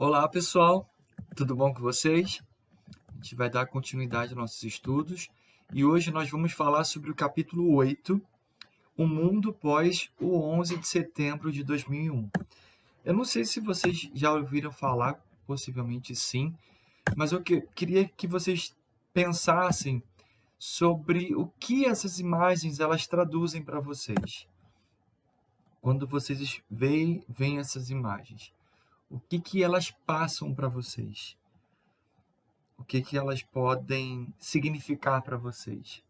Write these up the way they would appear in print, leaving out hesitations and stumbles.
Olá, pessoal, tudo bom com vocês? A gente vai dar continuidade aos nossos estudos e hoje nós vamos falar sobre o capítulo 8, O Mundo pós o 11 de setembro de 2001. Eu não sei se vocês já ouviram falar, possivelmente sim, mas eu queria que vocês pensassem sobre o que essas imagens elas traduzem para vocês. Quando vocês veem essas imagens, o que elas passam para vocês? O que elas podem significar para vocês?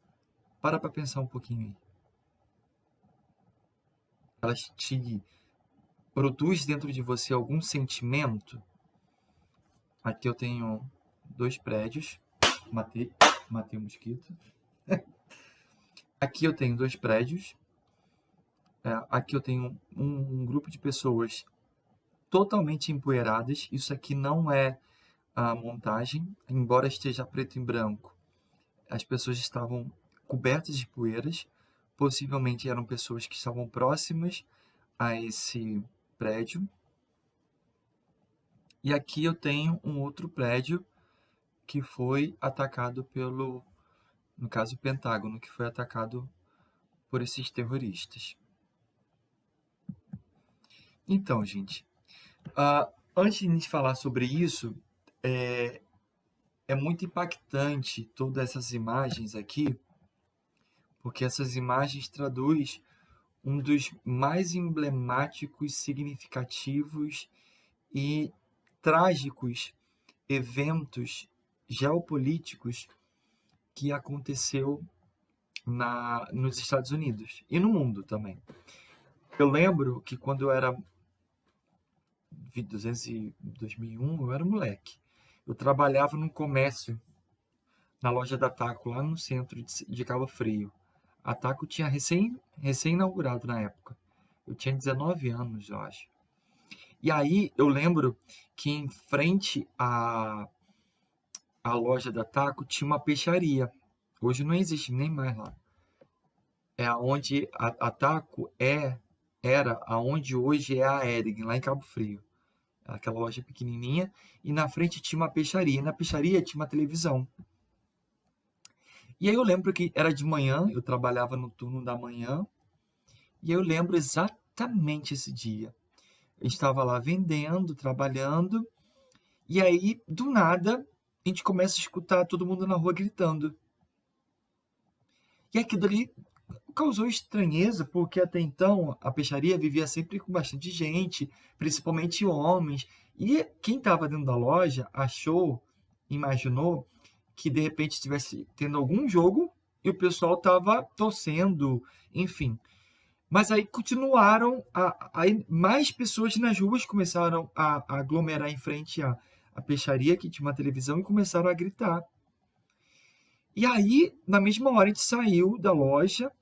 Para pensar um pouquinho aí. Elas te produzem dentro de você algum sentimento? Aqui eu tenho 2 prédios. Matei o mosquito. Aqui eu tenho 2 prédios. Aqui eu tenho um grupo de pessoas totalmente empoeiradas. Isso aqui não é a montagem, embora esteja preto e branco. As pessoas estavam cobertas de poeiras, possivelmente eram pessoas que estavam próximas a esse prédio. E aqui eu tenho um outro prédio que foi atacado no caso, o Pentágono, que foi atacado por esses terroristas. Então, gente, antes de a gente falar sobre isso, é muito impactante todas essas imagens aqui, porque essas imagens traduzem um dos mais emblemáticos, significativos e trágicos eventos geopolíticos que aconteceu nos Estados Unidos e no mundo também. Eu lembro que quando eu era 2001, eu era moleque. Eu trabalhava num comércio, na loja da Taco, lá no centro de Cabo Frio. A Taco tinha recém-inaugurado na época. Eu tinha 19 anos, eu acho. E aí eu lembro que em frente à loja da Taco tinha uma peixaria. Hoje não existe nem mais lá. É onde a Taco era aonde hoje é a Hering, lá em Cabo Frio. Aquela loja pequenininha. E na frente tinha uma peixaria. E na peixaria tinha uma televisão. E aí eu lembro que era de manhã, eu trabalhava no turno da manhã. E eu lembro exatamente esse dia. Eu estava lá vendendo, trabalhando. E aí, do nada, a gente começa a escutar todo mundo na rua gritando. E aquilo ali causou estranheza, porque até então a peixaria vivia sempre com bastante gente, principalmente homens. E quem estava dentro da loja imaginou que de repente estivesse tendo algum jogo e o pessoal estava torcendo, enfim. Mas aí continuaram, aí mais pessoas nas ruas começaram a aglomerar em frente à peixaria, que tinha uma televisão, e começaram a gritar. E aí, na mesma hora, a gente saiu da loja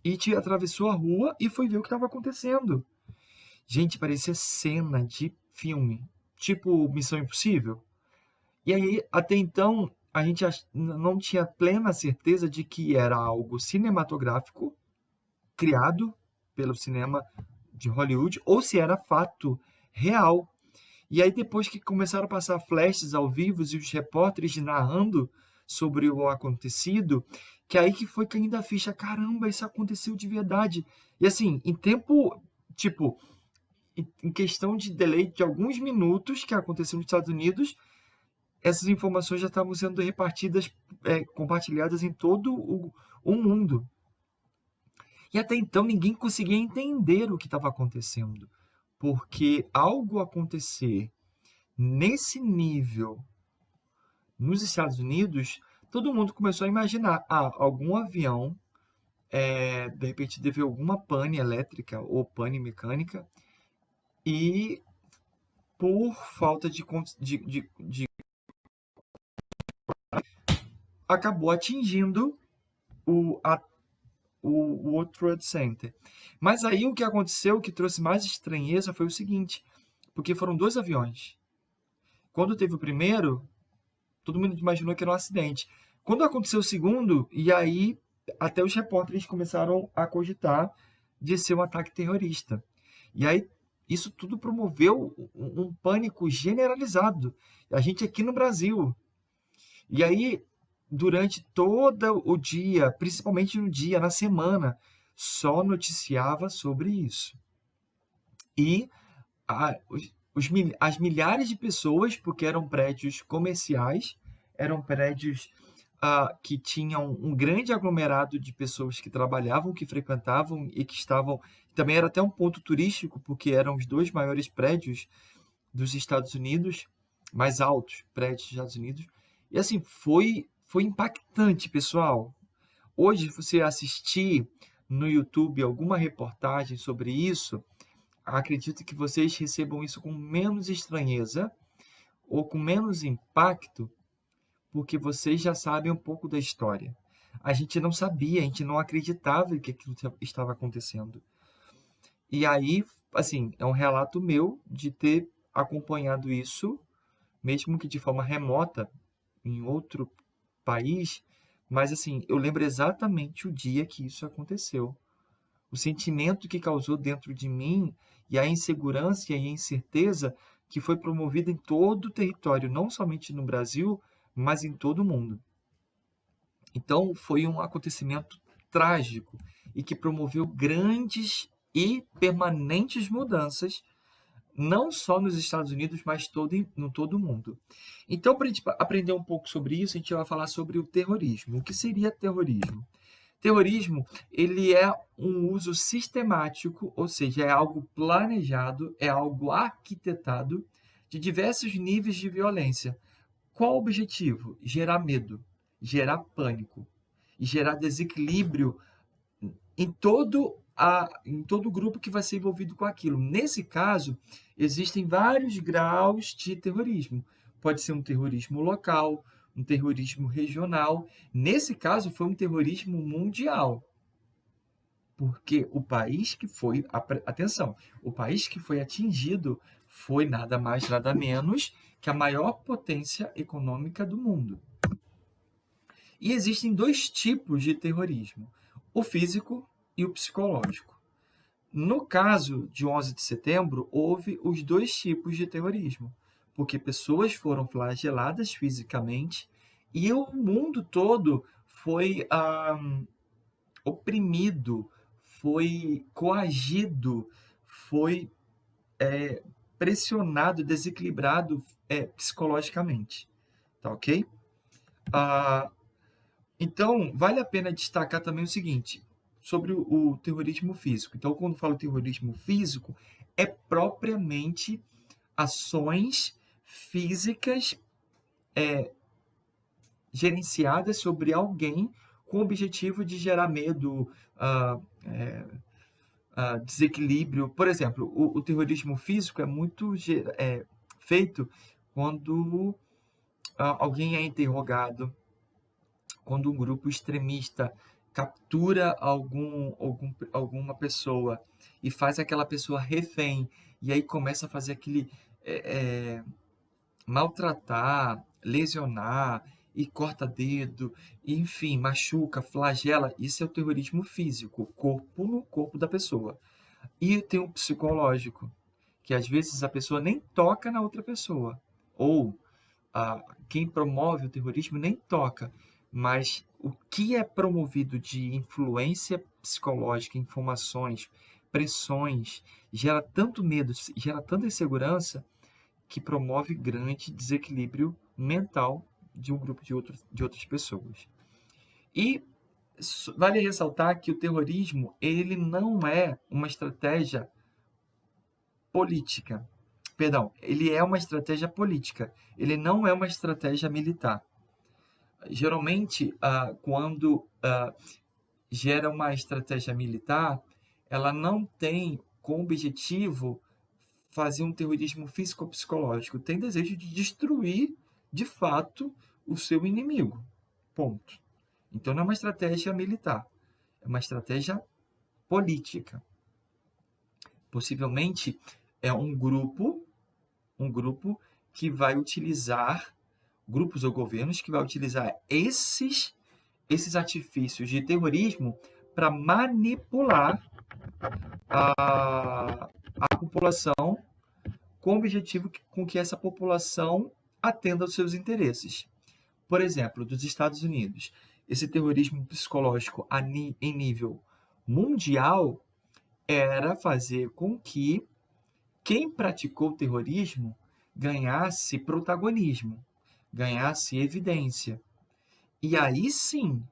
e te atravessou a rua e foi ver o que estava acontecendo. Gente, parecia cena de filme, tipo Missão Impossível. E aí, até então, a gente não tinha plena certeza de que era algo cinematográfico, criado pelo cinema de Hollywood, ou se era fato real. E aí, depois que começaram a passar flashes ao vivo e os repórteres narrando sobre o acontecido, que aí que foi caindo a ficha, caramba, isso aconteceu de verdade. E assim, em tempo, tipo, em questão de delay de alguns minutos que aconteceu nos Estados Unidos, essas informações já estavam sendo repartidas, compartilhadas em todo o mundo. E até então ninguém conseguia entender o que estava acontecendo, porque algo acontecer nesse nível nos Estados Unidos, todo mundo começou a imaginar, algum avião, de repente teve alguma pane elétrica ou pane mecânica e por falta de acabou atingindo o World Trade Center. Mas aí o que aconteceu, o que trouxe mais estranheza foi o seguinte, porque foram 2 aviões. Quando teve o primeiro, todo mundo imaginou que era um acidente. Quando aconteceu o segundo, e aí até os repórteres começaram a cogitar de ser um ataque terrorista. E aí Isso tudo promoveu um pânico generalizado. A gente aqui no Brasil. E aí, durante todo o dia, principalmente no dia, na semana, só noticiava sobre isso. E as milhares de pessoas, porque eram prédios comerciais, eram prédios que tinham um grande aglomerado de pessoas que trabalhavam, que frequentavam e que estavam. Também era até um ponto turístico, porque eram os dois maiores prédios dos Estados Unidos, mais altos prédios dos Estados Unidos. E assim, foi impactante, pessoal. Hoje, você assistir no YouTube alguma reportagem sobre isso, acredito que vocês recebam isso com menos estranheza ou com menos impacto, porque vocês já sabem um pouco da história. A gente não sabia, a gente não acreditava que aquilo estava acontecendo. E aí, assim, é um relato meu de ter acompanhado isso, mesmo que de forma remota, em outro país, mas assim, eu lembro exatamente o dia que isso aconteceu. O sentimento que causou dentro de mim e a insegurança e a incerteza que foi promovida em todo o território, não somente no Brasil, mas em todo o mundo. Então, foi um acontecimento trágico e que promoveu grandes e permanentes mudanças, não só nos Estados Unidos, mas no todo o mundo. Então, para a gente aprender um pouco sobre isso, a gente vai falar sobre o terrorismo. O que seria terrorismo? Terrorismo, ele é um uso sistemático, ou seja, é algo planejado, é algo arquitetado de diversos níveis de violência. Qual o objetivo? Gerar medo, gerar pânico e gerar desequilíbrio em todo o grupo que vai ser envolvido com aquilo. Nesse caso, existem vários graus de terrorismo. Pode ser um terrorismo local, um terrorismo regional. Nesse caso, foi um terrorismo mundial. Porque o país que foi, atenção, o país que foi atingido foi nada mais, nada menos que a maior potência econômica do mundo. E existem dois tipos de terrorismo: o físico e o psicológico. No caso de 11 de setembro, houve os dois tipos de terrorismo, porque pessoas foram flageladas fisicamente e o mundo todo foi oprimido, foi coagido, foi pressionado, desequilibrado psicologicamente. Tá ok? Então, vale a pena destacar também o seguinte, sobre o terrorismo físico. Então, quando falo terrorismo físico, é propriamente ações físicas gerenciadas sobre alguém com o objetivo de gerar medo, desequilíbrio. Por exemplo, o terrorismo físico é muito feito quando alguém é interrogado, quando um grupo extremista captura alguma pessoa e faz aquela pessoa refém, e aí começa a fazer aquele maltratar, lesionar, e corta dedo, enfim, machuca, flagela. Isso é o terrorismo físico, corpo no corpo da pessoa. E tem o psicológico, que às vezes a pessoa nem toca na outra pessoa, ou quem promove o terrorismo nem toca, mas o que é promovido de influência psicológica, informações, pressões, gera tanto medo, gera tanta insegurança, que promove grande desequilíbrio mental de um grupo de outras pessoas. E vale ressaltar que o terrorismo ele não é uma estratégia política. Perdão, ele é uma estratégia política, ele não é uma estratégia militar. Geralmente, quando gera uma estratégia militar, ela não tem como objetivo fazer um terrorismo físico-psicológico, tem desejo de destruir, de fato, o seu inimigo. Ponto. Então não é uma estratégia militar, é uma estratégia política. Possivelmente é um grupo que vai utilizar, grupos ou governos que vai utilizar esses artifícios de terrorismo para manipular a população com o objetivo com que essa população atenda aos seus interesses. Por exemplo, dos Estados Unidos, esse terrorismo psicológico em nível mundial era fazer com que quem praticou o terrorismo ganhasse protagonismo, ganhasse evidência. E aí sim,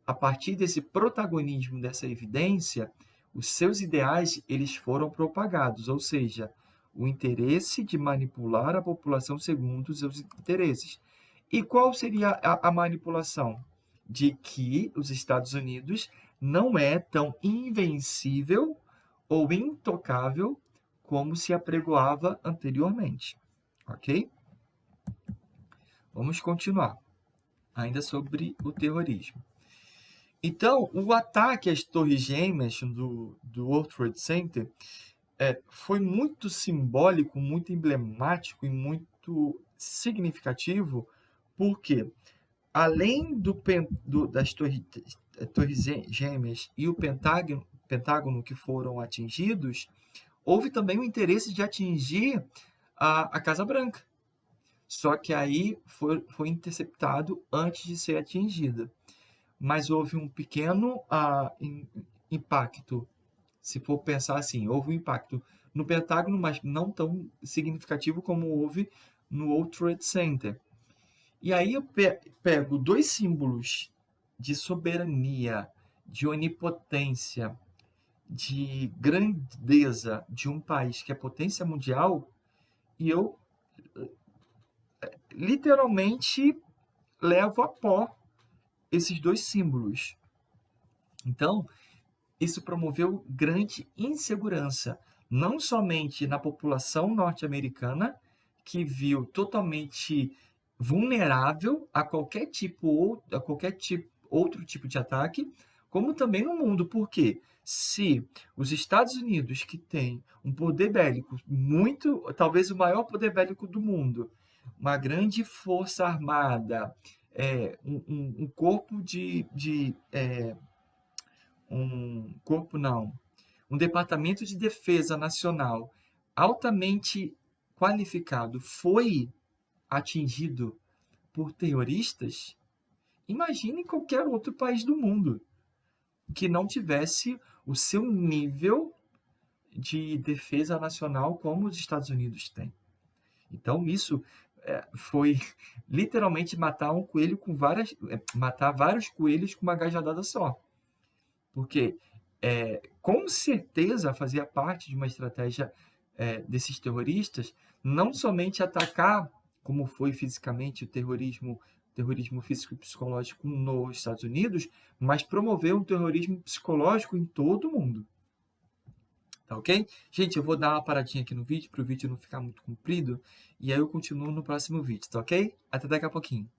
a partir desse protagonismo, dessa evidência, os seus ideais eles foram propagados, ou seja, o interesse de manipular a população segundo os seus interesses. E qual seria a manipulação? De que os Estados Unidos não é tão invencível ou intocável como se apregoava anteriormente. Ok? Vamos continuar. Ainda sobre o terrorismo. Então, o ataque às Torres Gêmeas do World Trade Center foi muito simbólico, muito emblemático e muito significativo, porque além das torres Gêmeas e o Pentágono que foram atingidos, houve também o interesse de atingir a Casa Branca. Só que aí foi interceptado antes de ser atingida. Mas houve um pequeno impacto. Se for pensar assim, houve um impacto no Pentágono, mas não tão significativo como houve no World Trade Center. E aí eu pego dois símbolos de soberania, de onipotência, de grandeza de um país que é potência mundial, e eu literalmente levo a pó esses dois símbolos. Então, isso promoveu grande insegurança, não somente na população norte-americana, que viu totalmente vulnerável a qualquer outro tipo de ataque, como também no mundo. Por quê? Se os Estados Unidos, que tem um poder bélico muito, talvez o maior poder bélico do mundo, uma grande força armada, um corpo um departamento de defesa nacional altamente qualificado foi atingido por terroristas, imagine qualquer outro país do mundo que não tivesse o seu nível de defesa nacional como os Estados Unidos têm. Então, isso foi literalmente matar matar vários coelhos com uma cajadada só. Porque, com certeza, fazia parte de uma estratégia desses terroristas, não somente atacar, como foi fisicamente o terrorismo físico e psicológico nos Estados Unidos, mas promover um terrorismo psicológico em todo o mundo. Tá ok? Gente, eu vou dar uma paradinha aqui no vídeo, para o vídeo não ficar muito comprido, e aí eu continuo no próximo vídeo, tá ok? Até daqui a pouquinho.